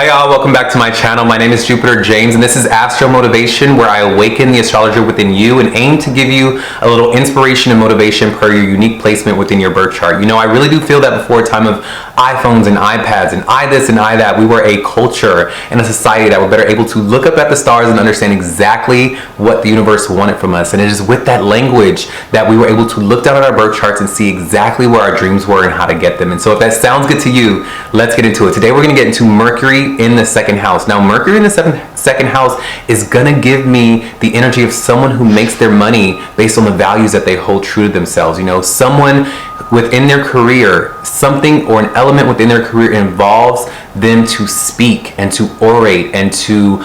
Hi y'all, welcome back to my channel. My name is Jupiter James and this is Astro Motivation, where I awaken the astrologer within you and aim to give you a little inspiration and motivation per your unique placement within your birth chart. You know, I really do feel that before a time of iPhones and iPads and I this and I that, we were a culture and a society that were better able to look up at the stars and understand exactly what the universe wanted from us. And it is with that language that we were able to look down at our birth charts and see exactly where our dreams were and how to get them. And so if that sounds good to you, let's get into it. Today we're going to get into Mercury in the second house. Now, Mercury in the second house is gonna give me the energy of someone who makes their money based on the values that they hold true to themselves. You know, someone within their career, something or an element within their career involves them to speak and to orate and to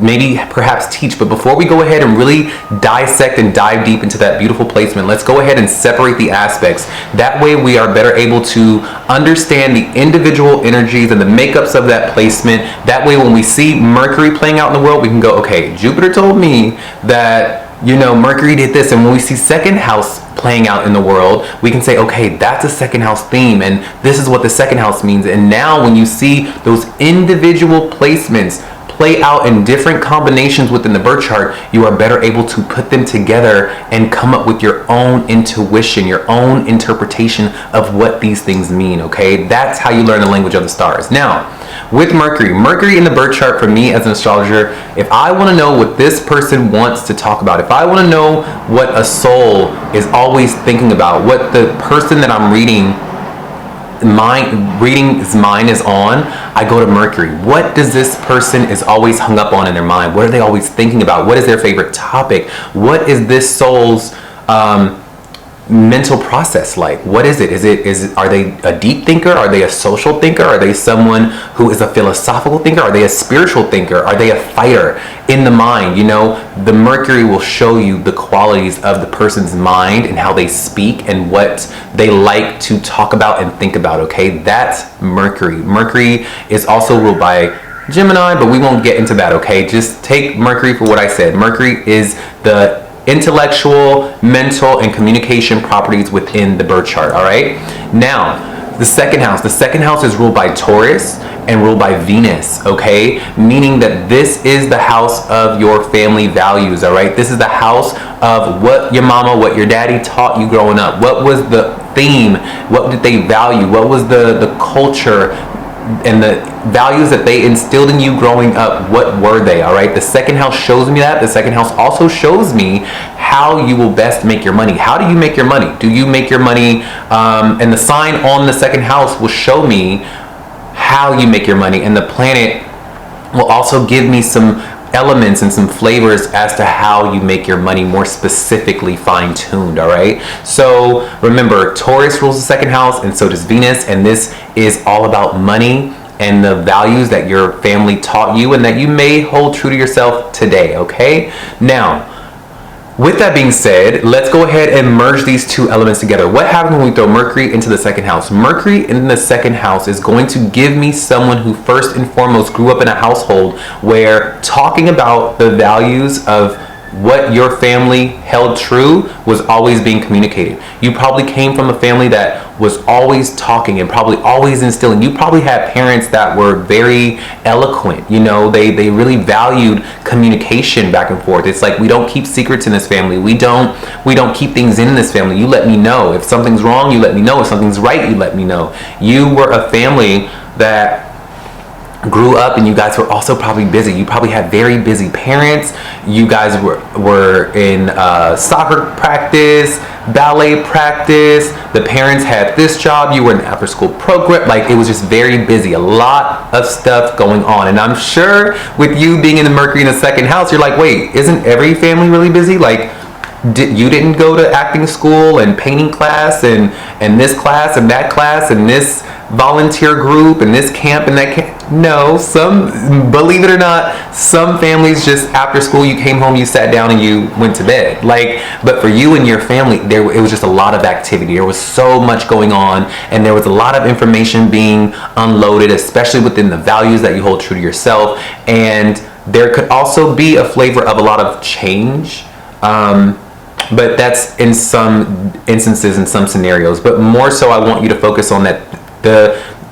maybe perhaps teach. But before we go ahead and really dissect and dive deep into that beautiful placement, let's go ahead and separate the aspects. That way we are better able to understand the individual energies and the makeups of that placement. That way when we see Mercury playing out in the world, we can go, okay, Jupiter told me that, you know, Mercury did this. And when we see second house playing out in the world, we can say, okay, that's a second house theme and this is what the second house means. And now when you see those individual placements play out in different combinations within the birth chart, you are better able to put them together and come up with your own intuition, your own interpretation of what these things mean, okay? That's how you learn the language of the stars. Now, with Mercury in the birth chart, for me as an astrologer, if I want to know what this person wants to talk about, if I want to know what a soul is always thinking about, what the person that I'm reading's mind is on, I go to Mercury. What does this person is always hung up on in their mind? What are they always thinking about? What is their favorite topic? What is this soul's mental process like? What is it? Are they a deep thinker? Are they a social thinker? Are they someone who is a philosophical thinker? Are they a spiritual thinker? Are they a fighter in the mind? You know, the Mercury will show you the qualities of the person's mind and how they speak and what they like to talk about and think about, okay? That's Mercury. Mercury is also ruled by Gemini, but we won't get into that, okay? Just take Mercury for what I said. Mercury is the intellectual, mental, and communication properties within the birth chart, all right? Now, the second house is ruled by Taurus and ruled by Venus, okay? Meaning that this is the house of your family values, all right? This is the house of what your mama, what your daddy taught you growing up. What was the theme? What did they value? What was the culture and the values that they instilled in you growing up? What were they? All right, the second house shows me that. The second house also shows me how you will best make your money. How do you make your money? Do you make your money, and the sign on the second house will show me how you make your money, and the planet will also give me some elements and some flavors as to how you make your money, more specifically fine-tuned, all right? So remember, Taurus rules the second house and so does Venus, and this is all about money and the values that your family taught you and that you may hold true to yourself today, okay? Now, with that being said, let's go ahead and merge these two elements together. What happens when we throw Mercury into the second house? Mercury in the second house is going to give me someone who first and foremost grew up in a household where talking about the values of what your family held true was always being communicated. You probably came from a family that was always talking and probably always instilling. You probably had parents that were very eloquent. You know, they really valued communication back and forth. It's like, we don't keep secrets in this family. We don't keep things in this family. You let me know. If something's wrong, you let me know. If something's right, you let me know. You were a family that grew up and you guys were also probably busy. You probably had very busy parents. You guys were in soccer practice, ballet practice. The parents had this job. You were in the after school program. Like, it was just very busy. A lot of stuff going on. And I'm sure with you being in the Mercury in the second house, you're like, wait, isn't every family really busy? Like, you didn't go to acting school and painting class and this class and that class and this volunteer group and this camp and that camp? No, believe it or not, some families just after school you came home, you sat down and you went to bed. Like, but for you and your family, it was just a lot of activity. There was so much going on and there was a lot of information being unloaded, especially within the values that you hold true to yourself. And there could also be a flavor of a lot of change. But that's in some instances, in some scenarios. But more so, I want you to focus on that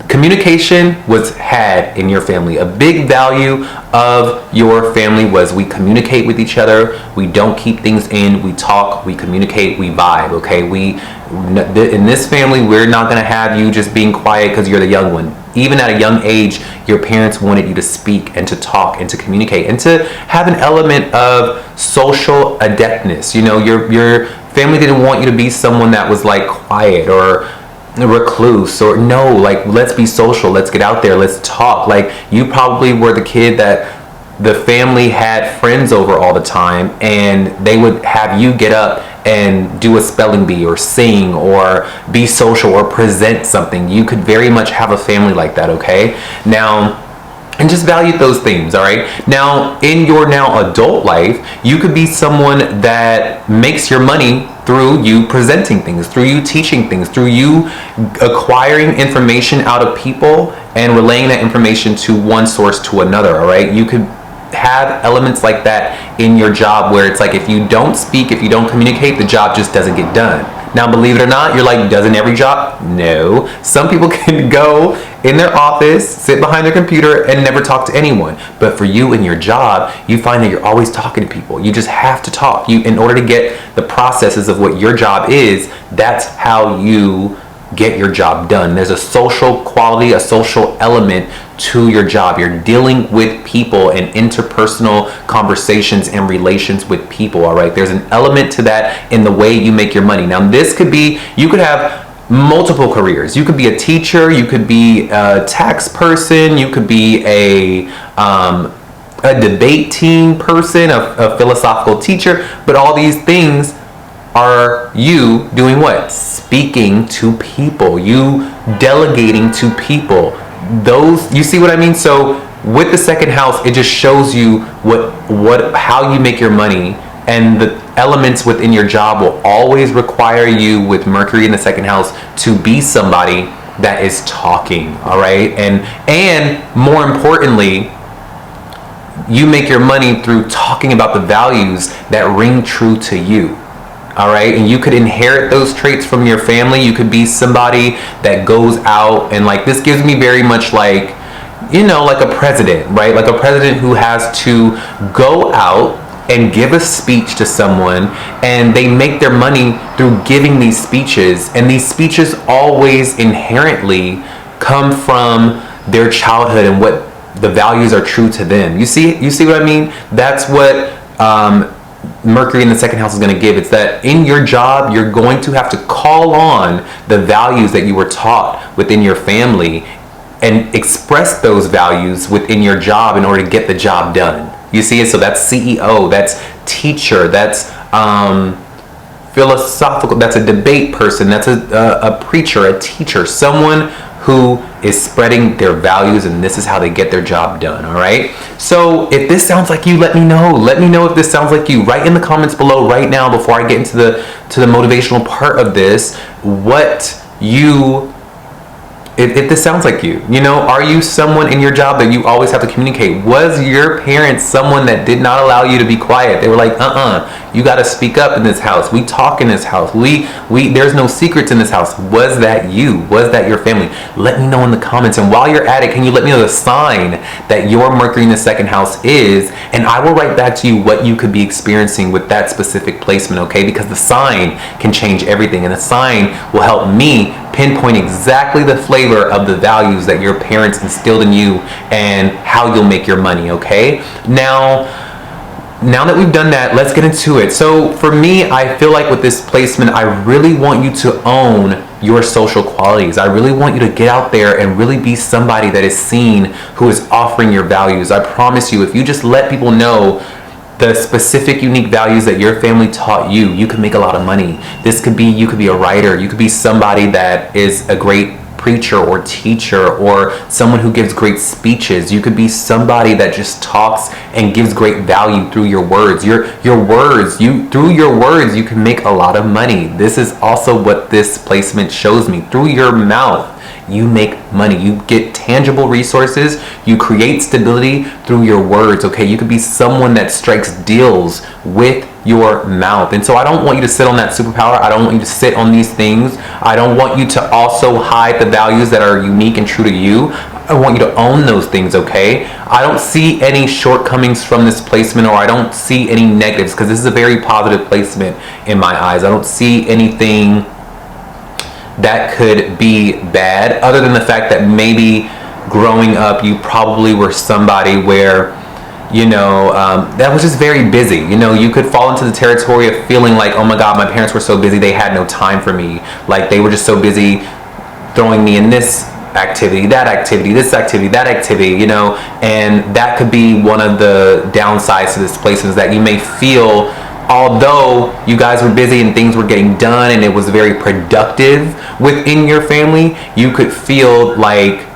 Communication was had in your family. A big value of your family was we communicate with each other. We don't keep things in. We talk, we communicate, we vibe, okay? In this family, we're not gonna have you just being quiet because you're the young one. Even at a young age, your parents wanted you to speak and to talk and to communicate and to have an element of social adeptness. You know, your family didn't want you to be someone that was like quiet or recluse, or no, like, let's be social, let's get out there, let's talk. Like, you probably were the kid that the family had friends over all the time, and they would have you get up and do a spelling bee or sing or be social or present something. You could very much have a family like that, okay? Now, and just value those things, all right? Now, in your now adult life, you could be someone that makes your money through you presenting things, through you teaching things, through you acquiring information out of people and relaying that information to one source to another, all right? You could have elements like that in your job where it's like, if you don't speak, if you don't communicate, the job just doesn't get done. Now, believe it or not, you're like, doesn't every job? No. Some people can go in their office, sit behind their computer, and never talk to anyone. But for you in your job, you find that you're always talking to people. You just have to talk. In order to get the processes of what your job is, that's how you get your job done. There's a social quality, a social element to your job. You're dealing with people and interpersonal conversations and relations with people, all right? There's an element to that in the way you make your money. Now, this could be, you could have multiple careers. You could be a teacher, you could be a tax person, you could be a debate team person, a philosophical teacher, but all these things are you doing what? Speaking to people, you delegating to people. Those, you see what I mean? So with the second house, it just shows you how you make your money, and the elements within your job will always require you, with Mercury in the second house, to be somebody that is talking, all right? And more importantly, you make your money through talking about the values that ring true to you. All right, and you could inherit those traits from your family. You could be somebody that goes out and, like, this gives me very much like, you know, like a president, right? Like a president who has to go out and give a speech to someone, and they make their money through giving these speeches, and these speeches always inherently come from their childhood and what the values are true to them. You see what I mean? That's what Mercury in the second house is going to give. It's that in your job, you're going to have to call on the values that you were taught within your family and express those values within your job in order to get the job done. You see it? So that's CEO, that's teacher, that's philosophical, that's a debate person, that's a preacher, a teacher, someone who is spreading their values, and this is how they get their job done, all right? So if this sounds like you, let me know. Let me know if this sounds like you. Write in the comments below right now before I get into the motivational part of this, if this sounds like you. You know, are you someone in your job that you always have to communicate? Was your parents someone that did not allow you to be quiet? They were like, you got to speak up in this house. We talk in this house. There's no secrets in this house. Was that you? Was that your family? Let me know in the comments. And while you're at it, can you let me know the sign that your Mercury in the second house is? And I will write back to you what you could be experiencing with that specific placement, okay? Because the sign can change everything, and the sign will help me pinpoint exactly the flavor of the values that your parents instilled in you and how you'll make your money, okay? Now that we've done that, let's get into it. So for me, I feel like with this placement, I really want you to own your social qualities. I really want you to get out there and really be somebody that is seen, who is offering your values. I promise you, if you just let people know the specific unique values that your family taught you, you can make a lot of money. You could be a writer, you could be somebody that is a great preacher or teacher, or someone who gives great speeches. You could be somebody that just talks and gives great value through your words. Through your words, you can make a lot of money. This is also what this placement shows me. Through your mouth, you make money. You get tangible resources. You create stability through your words, okay? You could be someone that strikes deals with your mouth. And so I don't want you to sit on that superpower. I don't want you to sit on these things. I don't want you to also hide the values that are unique and true to you. I want you to own those things, okay? I don't see any shortcomings from this placement, or I don't see any negatives, because this is a very positive placement in my eyes. I don't see anything that could be bad, other than the fact that maybe growing up you probably were somebody where, you know, that was just very busy. You know, you could fall into the territory of feeling like, oh my God, my parents were so busy, they had no time for me. Like, they were just so busy throwing me in this activity, that activity, this activity, that activity, you know. And that could be one of the downsides to this place, is that you may feel, although you guys were busy and things were getting done and it was very productive within your family, you could feel like,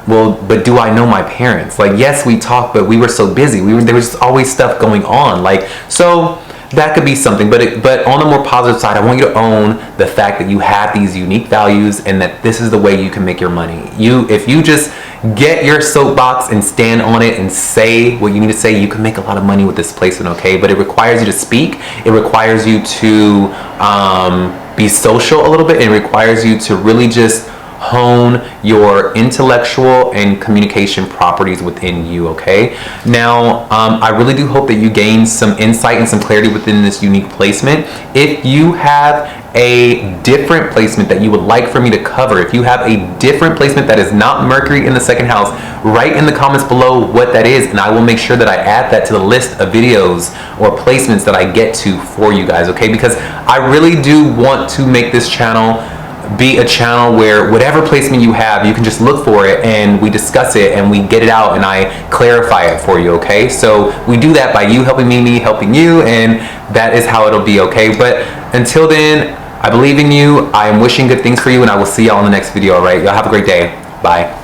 well, but do I know my parents? Like, yes, we talked, but we were so busy. There was always stuff going on. Like, so that could be something. But on the more positive side, I want you to own the fact that you have these unique values, and that this is the way you can make your money. If you just get your soapbox and stand on it and say what you need to say, you can make a lot of money with this placement, okay? But it requires you to speak. It requires you to be social a little bit. It requires you to really just hone your intellectual and communication properties within you, okay? Now, I really do hope that you gain some insight and some clarity within this unique placement. If you have a different placement that you would like for me to cover, if you have a different placement that is not Mercury in the second house, write in the comments below what that is, and I will make sure that I add that to the list of videos or placements that I get to for you guys, okay? Because I really do want to make this channel be a channel where whatever placement you have, you can just look for it and we discuss it and we get it out and I clarify it for you, okay? So we do that by you helping me helping you, and that is how it'll be, okay? But until then, I believe in you. I am wishing good things for you, and I will see y'all in the next video, all right? Y'all have a great day. Bye.